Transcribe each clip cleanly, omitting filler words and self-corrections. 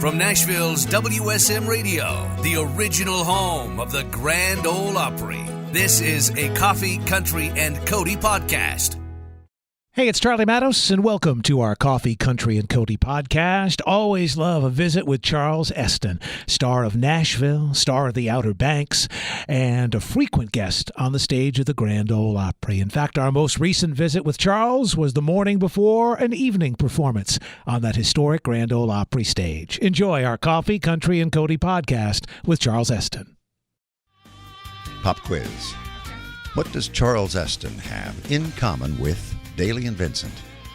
From Nashville's WSM Radio, the original home of the Grand Ole Opry, this is a Coffee, Country, and Cody podcast. Hey, it's Charlie Matos, and welcome to our Coffee, Country, and Cody podcast. Always love a visit with Charles Esten, star of Nashville, star of the Outer Banks, and a frequent guest on the stage of the Grand Ole Opry. In fact, our most recent visit with Charles was the morning before an evening performance on that historic Grand Ole Opry stage. Enjoy our Coffee, Country, and Cody podcast with Charles Esten. Pop quiz. What does Charles Esten have in common with Daly and Vincent,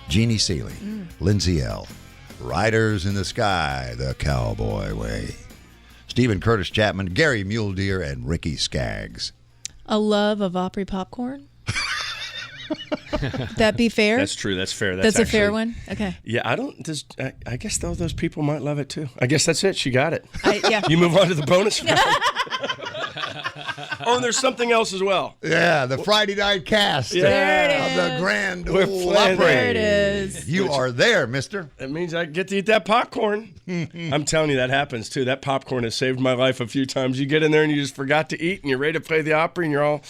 Jeannie Seeley, Lindsay L., Riders in the Sky, The Cowboy Way, Stephen Curtis Chapman, Gary Mule Deer, and Ricky Skaggs? A love of Opry popcorn? That be fair? That's true. That's fair. That's a fair one? Okay. Yeah, I guess those people might love it too. I guess that's it. She got it. Yeah. You move on to the bonus round. Oh, and there's something else as well. Yeah, the Friday night cast There it is. of the Grand We're Ole playing Opry. There it is. You are there, mister. That means I get to eat that popcorn. I'm telling you, that happens too. That popcorn has saved my life a few times. You get in there and you just forgot to eat, and you're ready to play the Opry, and you're all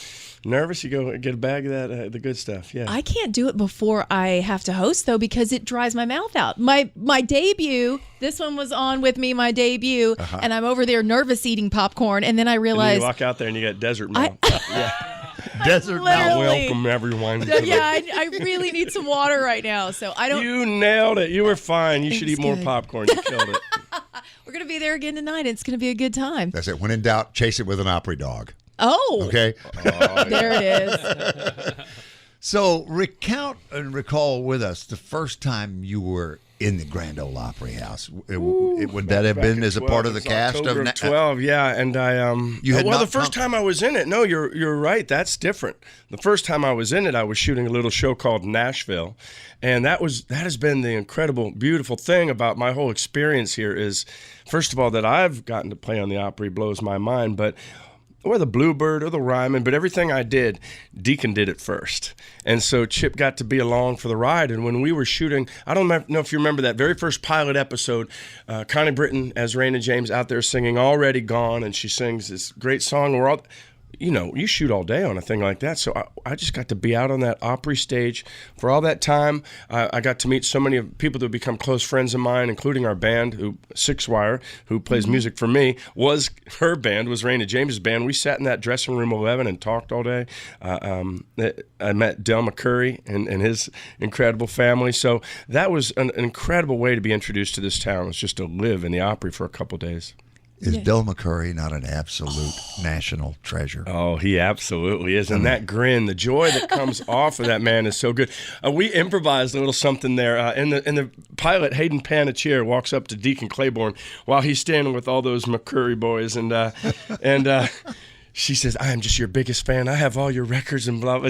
nervous. You go get a bag of that, the good stuff. Yeah. I can't do it before I have to host, though, because it dries my mouth out. My debut, this one was on with me, my debut, and I'm over there nervous eating popcorn, and then I And then realized... you walk out there and you got desert mouth. Desert literally- Mountain. Welcome, everyone. I really need some water right now, so I don't... You nailed it. You were fine. You should eat Thanks, more good. popcorn. You killed it. We're going to be there again tonight. It's going to be a good time. That's it. When in doubt, chase it with an Opry dog. Oh, Okay? there it is. So recount and recall with us the first time you were in the Grand Ole Opry House. Would that have been as a part of the cast October of of 12? Yeah, and I You had well, not the first time I was in it. No, you're right. That's different. The first time I was in it, I was shooting a little show called Nashville, and that has been the incredible, beautiful thing about my whole experience here. Is first of all that I've gotten to play on the Opry blows my mind, but. Or the Bluebird or the Ryman, but everything I did, Deacon did it first. And so Chip got to be along for the ride. And when we were shooting, I don't know if you remember that very first pilot episode, Connie Britton as Raina James out there singing Already Gone, and she sings this great song. We're all... you shoot all day on a thing like that. So I just got to be out on that Opry stage for all that time. I got to meet so many people that have become close friends of mine, including our band, Six Wire, who plays music for me, her band was Raina James' band. We sat in that dressing room 11 and talked all day. I met Del McCurry and his incredible family. So that was an incredible way to be introduced to this town, was just to live in the Opry for a couple days. Is Del McCurry not an absolute national treasure? Oh, he absolutely is. And that grin, the joy that comes off of that man is so good. We improvised a little something there. In the pilot, Hayden Panettiere walks up to Deacon Claiborne while he's standing with all those McCurry boys. And she says, "I am just your biggest fan. I have all your records and blah, blah."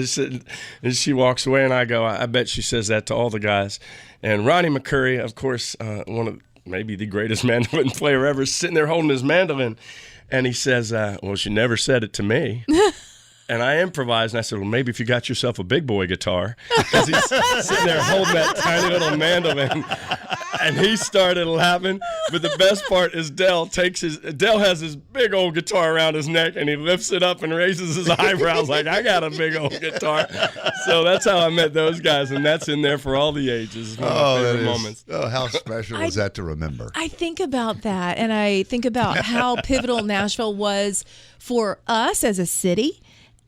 And she walks away, and I go, I bet she says that to all the guys. And Ronnie McCurry, of course, one of maybe the greatest mandolin player ever, sitting there holding his mandolin. And he says, well, she never said it to me. And I improvised, and I said, well, maybe if you got yourself a big boy guitar. Because he's sitting there holding that tiny little mandolin. And he started laughing. But the best part is Del has his big old guitar around his neck, and he lifts it up and raises his eyebrows like, I got a big old guitar. So that's how I met those guys, and that's in there for all the ages. One of my favorite moments. Oh, how special is that to remember? I think about that, and I think about how pivotal Nashville was for us as a city.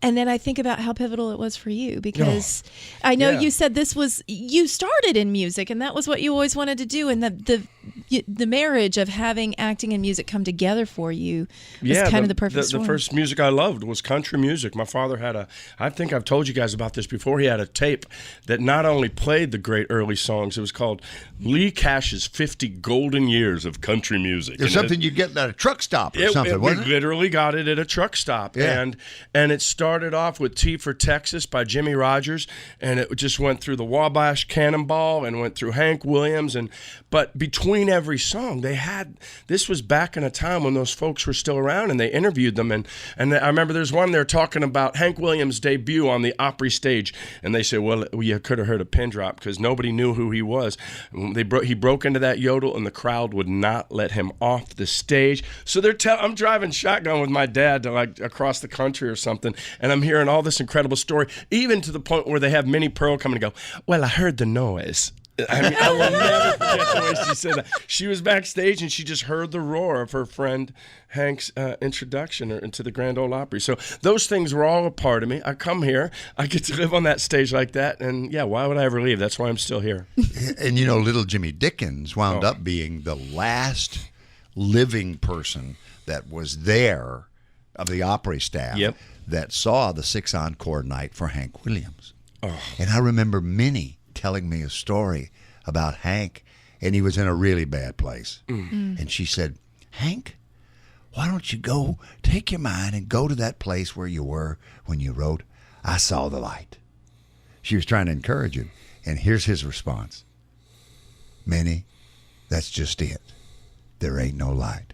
And then I think about how pivotal it was for you, because I know you said you started in music, and that was what you always wanted to do. And the marriage of having acting and music come together for you was kind of the perfect storm. The first music I loved was country music. My father had I think I've told you guys about this before, he had a tape that not only played the great early songs, it was called Lee Cash's 50 Golden Years of Country Music. It's something you get at a truck stop or something, wasn't it? We literally got it at a truck stop. Yeah. And it started started off with T for Texas by Jimmy Rogers, and it just went through the Wabash Cannonball and went through Hank Williams. But between every song, this was back in a time when those folks were still around, and they interviewed them. And I remember there's one they're talking about Hank Williams' debut on the Opry stage, and they said, well, you could have heard a pin drop because nobody knew who he was. He broke into that yodel, and the crowd would not let him off the stage. So I'm driving shotgun with my dad to like across the country or something, and I'm hearing all this incredible story, even to the point where they have Minnie Pearl come and go, well, I heard the noise. I mean, I will never forget the way she said that. She was backstage and she just heard the roar of her friend Hank's introduction into the Grand Ole Opry. So those things were all a part of me. I come here, I get to live on that stage like that, and yeah, why would I ever leave? That's why I'm still here. And you know, little Jimmy Dickens wound up being the last living person that was there of the Opry staff that saw the 6 encore night for Hank Williams. Oh. And I remember Minnie telling me a story about Hank, and he was in a really bad place. And she said, Hank, why don't you go take your mind and go to that place where you were when you wrote, I Saw the Light. She was trying to encourage him. And here's his response. Minnie, that's just it. There ain't no light.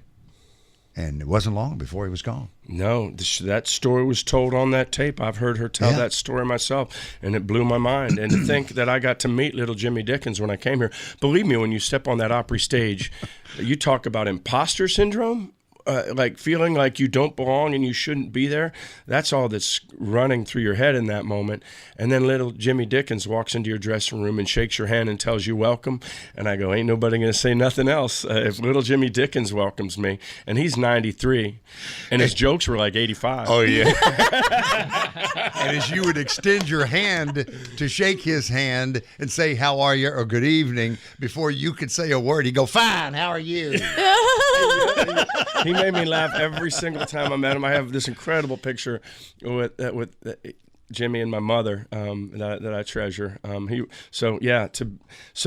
And it wasn't long before he was gone. No, that story was told on that tape. I've heard her tell that story myself, and it blew my mind. And to think that I got to meet little Jimmy Dickens when I came here. Believe me, when you step on that Opry stage, you talk about imposter syndrome. Like feeling like you don't belong and you shouldn't be there. That's all that's running through your head in that moment. And then little Jimmy Dickens walks into your dressing room and shakes your hand and tells you welcome. And I go, ain't nobody going to say nothing else if little Jimmy Dickens welcomes me. And he's 93. And his jokes were like 85. Oh, yeah. And as you would extend your hand to shake his hand and say, how are you, or good evening, before you could say a word, he'd go, fine, how are you? He made me laugh every single time I met him. I have this incredible picture with Jimmy and my mother that I treasure. So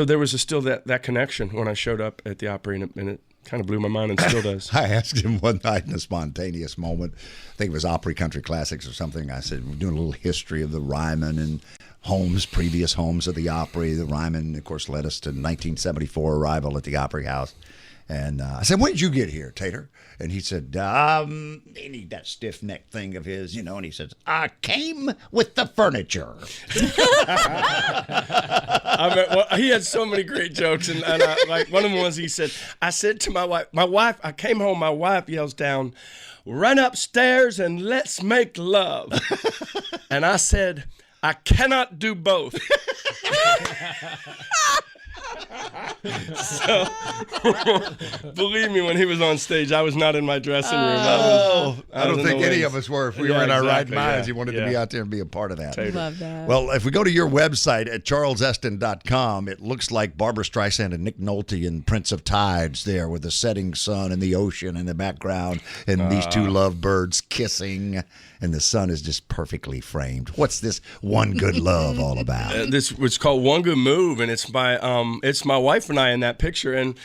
there was still that connection when I showed up at the Opry, and it kind of blew my mind and still does. I asked him one night in a spontaneous moment, I think it was Opry Country Classics or something. I said, we're doing a little history of the Ryman and previous homes of the Opry. The Ryman, of course, led us to 1974 arrival at the Opry House. And I said, when did you get here, Tater? And he said, that stiff-necked thing of his, and he says, I came with the furniture. He had so many great jokes. And like one of the ones he said, I said to my wife, I came home, my wife yells down, run upstairs and let's make love. And I said, I cannot do both. So, believe me, when he was on stage, I was not in my dressing room. I don't think any of us were. If we were in our right minds, he wanted to be out there and be a part of that. Love that. Well, if we go to your website at charlesesten.com, it looks like Barbra Streisand and Nick Nolte and Prince of Tides there with the setting sun and the ocean in the background and these two lovebirds kissing, and the sun is just perfectly framed. What's this One Good Love all about? This was called One Good Move, and it's my wife and I in that picture, and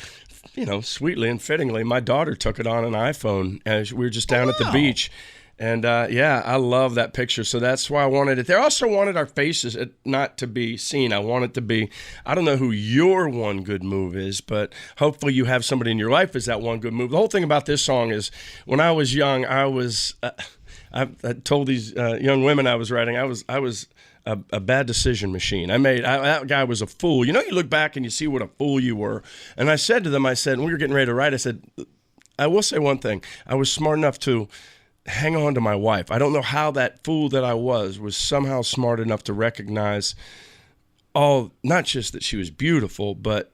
sweetly and fittingly, my daughter took it on an iPhone as we were just down at the beach. And I love that picture. So that's why I wanted it there. I also wanted our faces not to be seen. I want it to be, I don't know who your one good move is, but hopefully you have somebody in your life is that one good move. The whole thing about this song is when I was young, I told these young women I was writing, I was a bad decision machine. That guy was a fool. You look back and you see what a fool you were. And I said to them, when we were getting ready to write, I said, I will say one thing. I was smart enough to hang on to my wife. I don't know how that fool that I was somehow smart enough to recognize not just that she was beautiful, but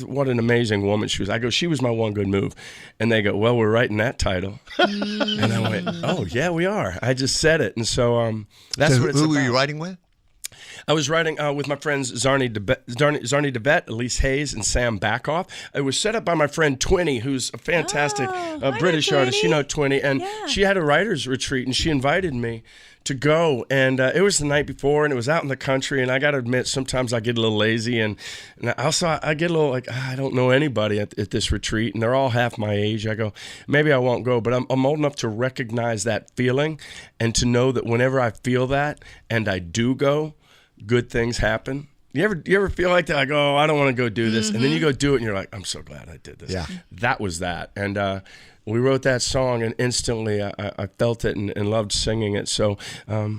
what an amazing woman she was. I go, she was my one good move. And they go, well, we're writing that title. And I went, oh, yeah, we are. I just said it. And so that's what it's about. Who were you writing with? I was writing with my friends Zarni DeBet, Elise Hayes, and Sam Backoff. It was set up by my friend Twinny, who's a fantastic British artist. You know Twinny. And she had a writer's retreat, and she invited me to go, and it was the night before, and it was out in the country, and I got to admit, sometimes I get a little lazy, and also I get a little like, I don't know anybody at this retreat, and they're all half my age. I go, maybe I won't go, but I'm old enough to recognize that feeling and to know that whenever I feel that and I do go, good things happen. You ever feel like that? Like, oh, I don't want to go do this. And then you go do it, and you're like, I'm so glad I did this. Yeah. That was that. And we wrote that song, and instantly I felt it and loved singing it. So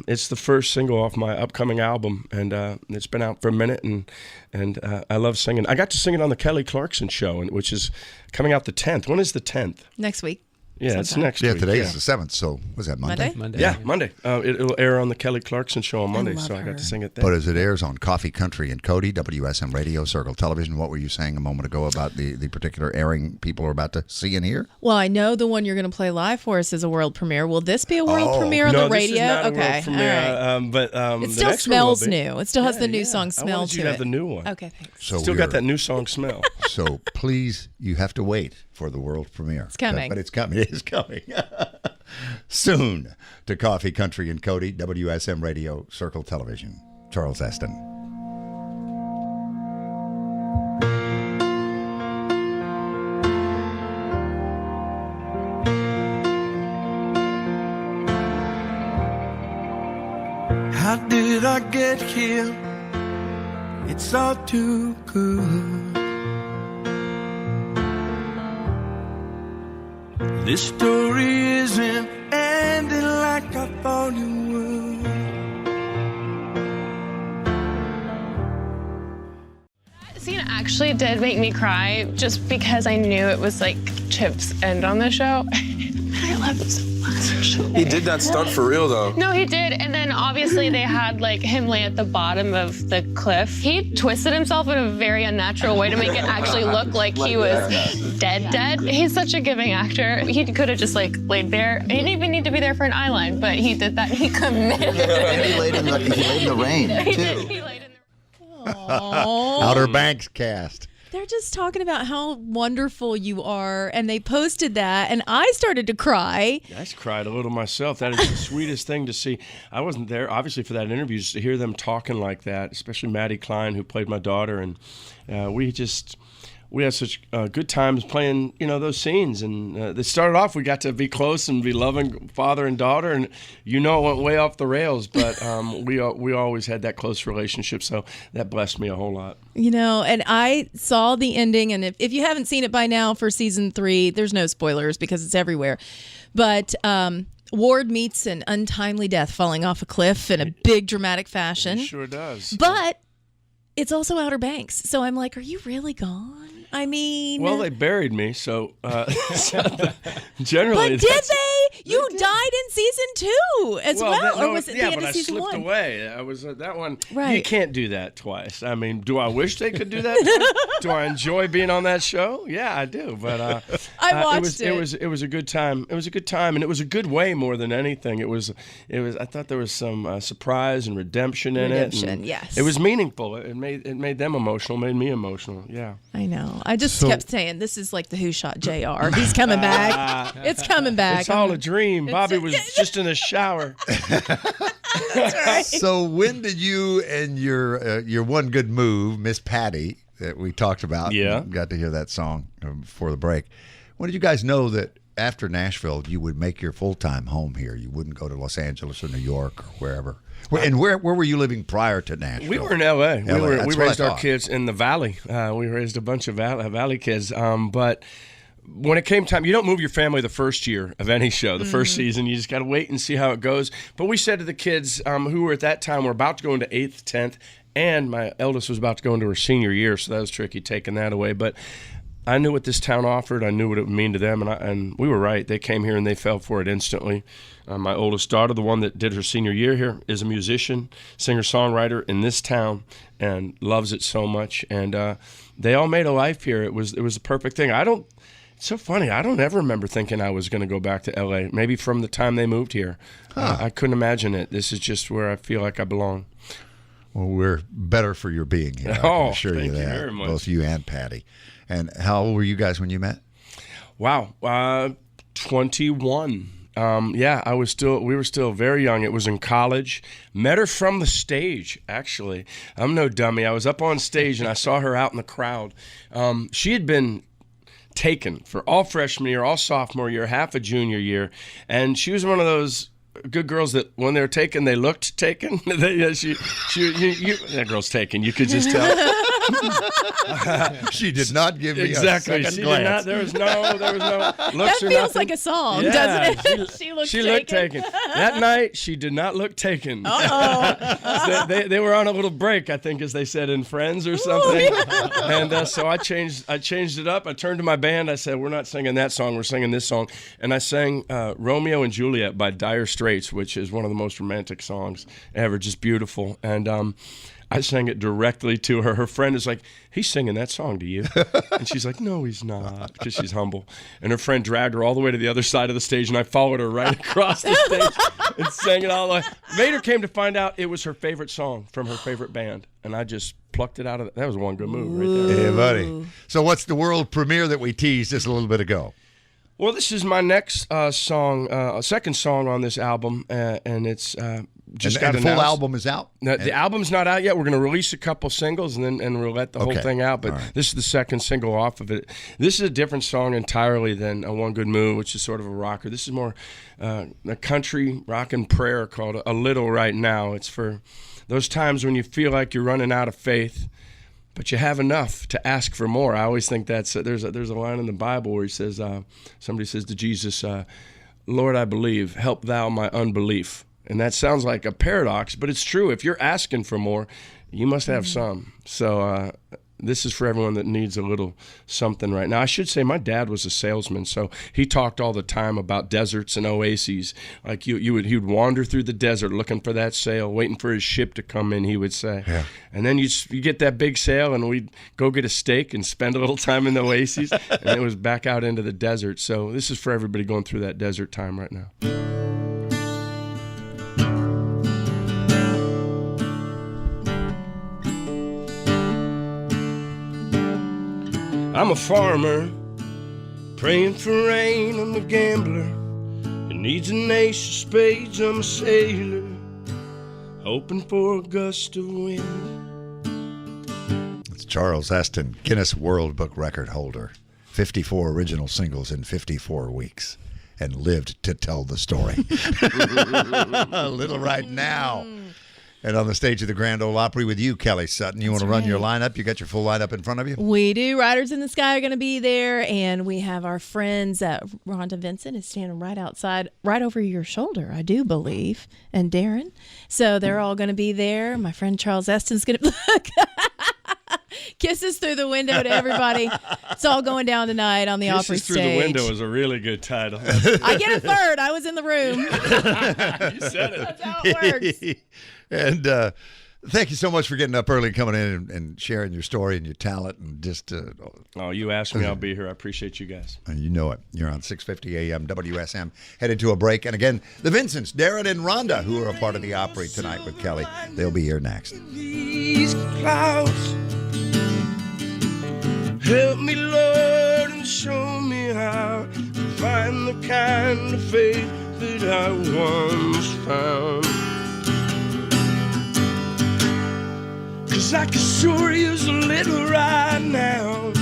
it's the first single off my upcoming album, and it's been out for a minute, and I love singing. I got to sing it on the Kelly Clarkson Show, which is coming out the 10th. When is the 10th? Next week. Yeah, it's next Yeah, week. today is the 7th, so was that Monday? Monday? Yeah, Monday. It'll air on the Kelly Clarkson Show on Monday, love so I got her. to sing it there. But as it airs on Coffee Country and Cody, WSM Radio, Circle Television, what were you saying a moment ago about the particular airing people are about to see and hear? Well, I know the one you're going to play live for us is a world premiere. Will this be a world premiere on no, the radio? This is not a okay, world premiere, all right. but It the still next one will smells be. new. It still has the new song smell I wanted to you to it. have the new one. Okay, thanks. So Still got that new song smell. So please, you have to wait for the world premiere. It's coming. But it's coming. It is coming. Soon to Coffee Country and Cody, WSM Radio, Circle Television. Charles Esten. How did I get here? It's all too good. This story isn't ending like I thought it would. That scene actually did make me cry just because I knew it was like Chip's end on the show. I love him so much. He did that stunt for real, though. No, he did. And then obviously they had like him lay at the bottom of the cliff. He twisted himself in a very unnatural way to make it actually look like he was dead. He's such a giving actor. He could have just like laid there. He didn't even need to be there for an eye line, but he did that and he committed. And he laid in the rain, He too. did. He laid in the Outer Banks cast. They're just talking about how wonderful you are, and they posted that, and I started to cry. I just cried a little myself. That is the sweetest thing to see. I wasn't there, obviously, for that interview, just to hear them talking like that, especially Maddie Klein, who played my daughter, and we had such good times playing, those scenes. And they started off, we got to be close and be loving father and daughter, and it went way off the rails. But we always had that close relationship, so that blessed me a whole lot. And I saw the ending, and if you haven't seen it by now for season 3, there's no spoilers because it's everywhere. But Ward meets an untimely death falling off a cliff in a big dramatic fashion. It sure does. But it's also Outer Banks. So I'm like, are you really gone? I mean... Well, they buried me, so generally... But did they? You died in season 2 as well? Or was it the end of season 1? I slipped away. I was that one. Right. You can't do that twice. I mean, do I wish they could do that twice? Do I enjoy being on that show? Yeah, I do. But I watched it. It was a good time. It was a good time, and it was a good way more than anything. It was. I thought there was some surprise and redemption in it. Redemption, yes. It was meaningful. It made them emotional. Made me emotional. Yeah. I know. I just kept saying, this is like the Who Shot JR. He's coming back. It's coming back. It's all a dream. Bobby was just in the shower. That's right. So when did you and your one good move, Miss Patty, that we talked about, got to hear that song before the break. When did you guys know that after Nashville you would make your full-time home here? You wouldn't go to Los Angeles or New York or wherever. And where were you living prior to Nashville? We were in L.A. We raised our thought. kids in the Valley. We raised a bunch of Valley kids. But when it came time, you don't move your family the first year of any show, the first season. You just got to wait and see how it goes. But we said to the kids who were at that time, were about to go into 8th, 10th, and my eldest was about to go into her senior year, so that was tricky taking that away. But I knew what this town offered. I knew what it would mean to them, and we were right. They came here and they fell for it instantly. My oldest daughter, the one that did her senior year here, is a musician, singer-songwriter in this town, and loves it so much. And they all made a life here. It was the perfect thing. It's so funny. I don't ever remember thinking I was going to go back to L.A., maybe from the time they moved here. I couldn't imagine it. This is just where I feel like I belong. Well, we're better for your being here. I can assure you that. Very much. Both you and Patty. And how old were you guys when you met? Wow. 21. we were still very young. It was in college. Met her from the stage, actually. I'm no dummy. I was up on stage and I saw her out in the crowd. She had been taken for all freshman year, all sophomore year, half a junior year, and she was one of those good girls that when they were taken, they looked taken. That girl's taken. You could just tell. She did not give me exactly. a second She glance. did not. There was no looks That or feels nothing. like a song, Yeah, doesn't it? She looked taken. That night, she did not look taken. they were on a little break, I think, as they said in Friends or something. And so I changed it up. I turned to my band. I said, "We're not singing that song. We're singing this song." And I sang "Romeo and Juliet" by Dire Straits, which is one of the most romantic songs ever. Just beautiful. And I sang it directly to her. Her friend is like, "He's singing that song to you." And she's like, "No, he's not," because she's humble. And her friend dragged her all the way to the other side of the stage, and I followed her right across the stage and sang it all the way. Later came to find out it was her favorite song from her favorite band, and I just plucked it out of it. That was one good move right there. Yeah, buddy. So what's the world premiere that we teased just a little bit ago? Well, this is my next song, second song on this album, and it's just got and the full announced. album is out? The album's not out yet. We're going to release a couple singles and we'll let the whole thing out. But this is the second single off of it. This is a different song entirely than One Good Move, which is sort of a rocker. This is more a country rock and prayer called A Little Right Now. It's for those times when you feel like you're running out of faith, but you have enough to ask for more. I always think that's there's a line in the Bible where he says, somebody says to Jesus, "Lord, I believe, help thou my unbelief." And that sounds like a paradox, but it's true. If you're asking for more, you must have some. So this is for everyone that needs a little something right now. I should say my dad was a salesman, so he talked all the time about deserts and oases. Like he would wander through the desert looking for that sale, waiting for his ship to come in, he would say. Yeah. And then you get that big sale, and we'd go get a steak and spend a little time in the oases, and it was back out into the desert. So this is for everybody going through that desert time right now. I'm a farmer, praying for rain. I'm a gambler who needs an ace of spades. I'm a sailor, hoping for a gust of wind. It's Charles Esten, Guinness World Book record holder. 54 original singles in 54 weeks. And lived to tell the story. A little right now. And on the stage of the Grand Ole Opry with you, Kelly Sutton. You want to run your lineup? You got your full lineup in front of you? We do. Riders in the Sky are going to be there, and we have our friends. Rhonda Vincent is standing right outside, right over your shoulder, I do believe, and Darren. So they're all going to be there. My friend Charles Esten's going to kisses through the window to everybody. It's all going down tonight on the Opry stage. Kisses through the window is a really good title. I get a third. I was in the room. You said it. That's how it works. And thank you so much for getting up early and coming in and sharing your story and your talent. And just oh, you asked me, I'll be here. I appreciate you guys. You know it. You're on 650 AM WSM. Headed to a break. And again, the Vincents, Darren and Rhonda, who are a part of the Opry tonight with Kelly. They'll be here next. These clouds, help me, Lord, and show me how to find the kind of faith that I once found. 'Cause I can sure use a little right now.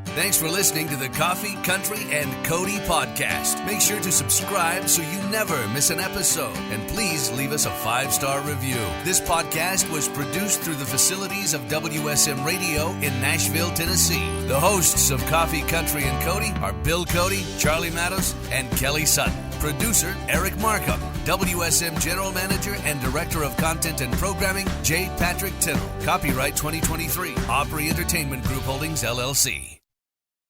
Thanks for listening to the Coffee, Country, and Cody podcast. Make sure to subscribe so you never miss an episode. And please leave us a 5-star review. This podcast was produced through the facilities of WSM Radio in Nashville, Tennessee. The hosts of Coffee, Country, and Cody are Bill Cody, Charlie Matos, and Kelly Sutton. Producer Eric Markham. WSM General Manager and Director of Content and Programming, J. Patrick Tittle. Copyright 2023. Opry Entertainment Group Holdings, LLC.